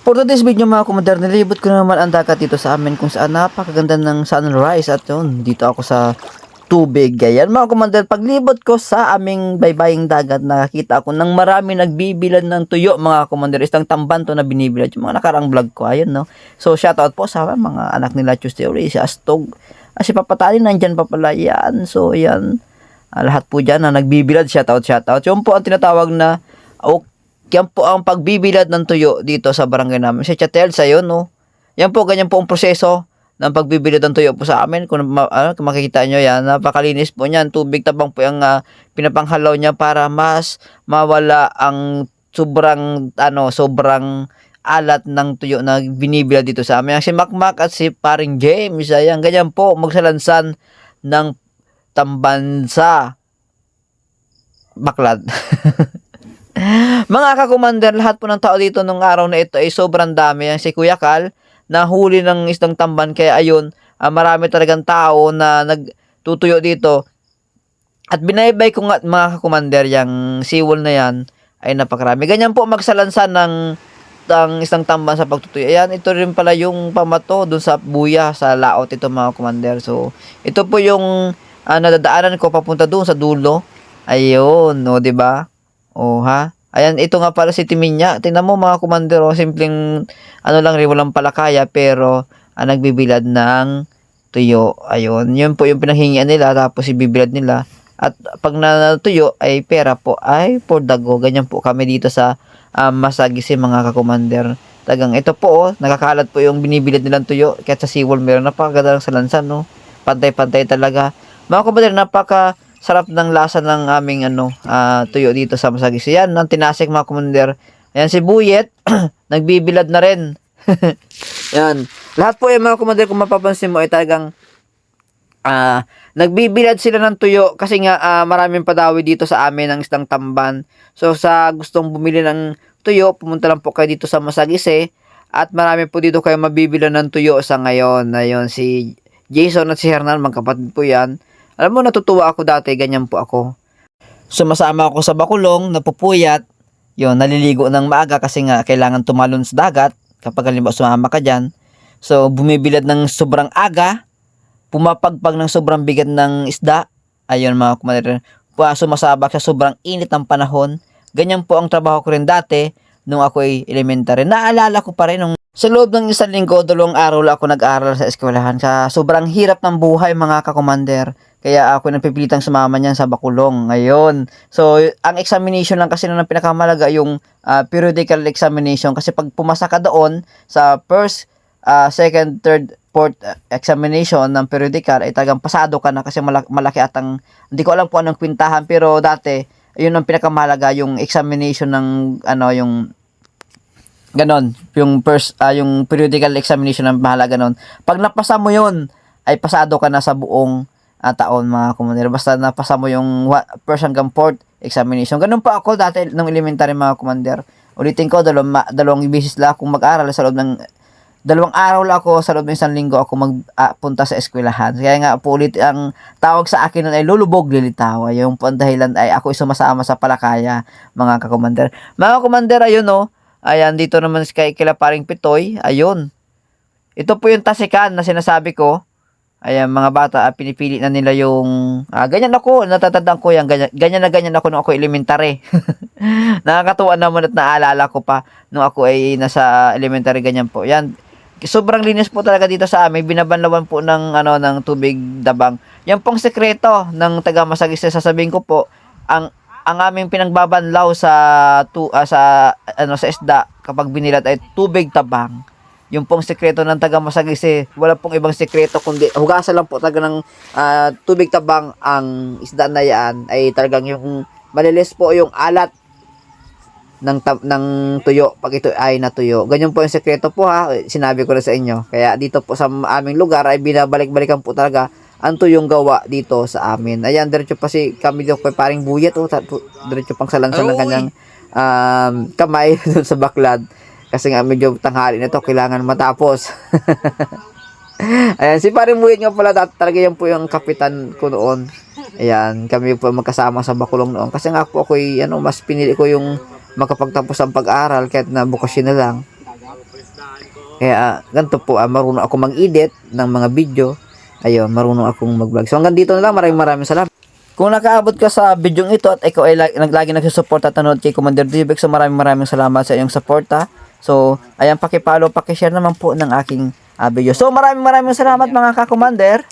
For today's video mga kumandar, nilibot ko naman ang dagat dito sa amin kung saan napakaganda ng sunrise at yun, dito ako sa tubig. Ganyan mga kumandar, paglibot ko sa aming baybaying dagat, nakakita ako ng marami nagbibilad ng tuyo mga kumandar. Isang tamban to na binibilad yung mga nakarang vlog ko. Ayun no. So shoutout po sa mga anak nila Tuesday Uri, si Astog, si Papatali nandyan pa pala yan. So yan, lahat po dyan na nagbibilad, shoutout. Yun po ang tinatawag na yan po ang pagbibilad ng tuyo dito sa barangay namin. Si Chatel sa yun, no? Yan po, ganyan po ang proseso ng pagbibilad ng tuyo po sa amin. Kung makikita nyo yan, napakalinis po niyan. Tubig tabang po yung pinapanghalaw niya para mas mawala ang sobrang alat ng tuyo na binibilad dito sa amin. Si Makmak at si Paring James, ayan, ganyan po, magsalansan ng tambansa baklad. Mga kakumander, lahat po ng tao dito nung araw na ito ay sobrang dami. Si Kuya Kal, nahuli ng isang tamban, kaya ayun, marami talagang tao na nagtutuyo dito. At binaybay ko nga mga kakumander, yung seawall na yan ay napakarami. Ganyan po magsalansan ng isang tamban sa pagtutuyo. Ayan, ito rin pala yung pamato dun sa buya, sa laot ito mga kumander. So, ito po yung nadadaanan ko papunta dun sa dulo. Ayun, no, diba? Oh, ha? Ayan, ito nga pala si Timinya. Tingnan mo mga komandero, simpleng lang rin, walang palakaya, pero nagbibilad ng tuyo. Ayun, yun po yung pinanghingian nila, tapos ibibilad nila. At pag natuyo ay pera po ay for dago. Ganyan po kami dito sa Masagisi mga kakomander. Tagang ito po, nakakalat po yung binibilad nilang tuyo. Kahit sa seawall meron, napakaganda sa lansan, no? Pantay-pantay talaga. Mga kakomander, sarap ng lasa ng aming tuyo dito sa Masagisi. Yan, ang tinasik mga kumander. Ayan si Buyet, nagbibilad na rin. Yan. Lahat po yung mga kumander, kung mapapansin mo, ay talagang nagbibilad sila ng tuyo kasi nga maraming padawi dito sa amin ng isang tamban. So sa gustong bumili ng tuyo, pumunta lang po kayo dito sa Masagisi at marami po dito kayo mabibilan ng tuyo sa ngayon. Ayun, si Jason at si Hernan, magkapatid po yan. Alam mo, natutuwa ako dati, ganyan po ako. Sumasama ako sa Bakulong, napupuyat, yun, naliligo ng maaga kasi nga kailangan tumalon sa dagat kapag halimbawa sumama ka dyan. So, bumibilad ng sobrang aga, pumapagpag ng sobrang bigat ng isda. Ayun mga kumander, sumasabak sa sobrang init ng panahon. Ganyan po ang trabaho ko rin dati nung ako ay elementary. Naalala ko pa rin nung sa loob ng isang linggo, 2 araw lang ako nag-aaral sa eskwelahan. Sa sobrang hirap ng buhay mga kakumander. Kaya ako napipilitang sumama niyan sa Bakulong. Ngayon. So, ang examination lang kasi ng pinakamalaga yung periodical examination. Kasi pag pumasa ka doon sa first, second, third, fourth examination ng periodical, ay talagang pasado ka na kasi malaki at hindi ko alam kung anong kwintahan. Pero dati, yun ang pinakamalaga, yung examination ng, yung ganon, yung first, yung periodical examination ang mahalaga nun. Pag napasa mo yun, ay pasado ka na sa buong taon mga kumander. Basta napasa mo yung first hanggang fourth examination. Ganun pa ako dati nung elementary mga kumander. Ulitin ko, dalawang bisis lang akong mag-aral sa loob ng 2 araw lang ako sa loob ng 1 linggo ako magpunta sa eskwelahan. Kaya nga po ulit ang tawag sa akin nun ay lulubog lilitaw. Yung po ang dahilan ay ako sumasama sa palakaya mga kakumander. Mga kumander, ayun no. Ayan, dito naman kila Paring Pitoy. Ayun. Ito po yung tasikan na sinasabi ko. Ayan, mga bata, pinipili na nila yung ganyan ako, natatandaan ko yan, ganyan ako nung ako elementary. Nakakatuwa naman at naalala ko pa nung ako ay nasa elementary, ganyan po. Yan, sobrang linis po talaga dito sa amin, binabanlawan po ng tubig dabang. Yan pong sekreto ng taga Masagisi, sasabihin ko po, ang aming pinagbabanlaw sa isda kapag binilat ay tubig tabang. Yung pong sekreto ng taga Masagisi, wala pong ibang sekreto kundi hugasan lang po talaga ng tubig tabang ang isda na yan, ay talagang yung malilis po yung alat ng tuyo pag ito ay natuyo. Ganyan po yung sekreto po ha, sinabi ko na sa inyo. Kaya dito po sa aming lugar ay binabalik-balikan po talaga ang tuyong gawa dito sa amin. Ayan, diretso pa kami dito kay Paring Buyet, diretso pang salansan ng kanyang kamay dun sa baklad. Kasi nga medyo tanghali na to, kailangan matapos. Ayan, si Paring Buyet nga pala, talaga yan po yung kapitan ko noon. Ayan, kami po magkasama sa Bakulong noon. Kasi nga po ako mas pinili ko yung makapagtapos ang pag-aaral kahit na bukasyon na lang. Kaya ganito po, marunong ako mag-edit ng mga video. Ayun, marunong akong mag-vlog. So hanggang dito na lang. Maraming salamat. Kung nakaabot ka sa video ito at ikaw ay lagi nagsusuporta at nanonood kay Commander Dibek, so maraming salamat sa iyong suporta. So, ayan, paki-follow, paki-share naman po ng aking video. So maraming salamat mga ka-Commander.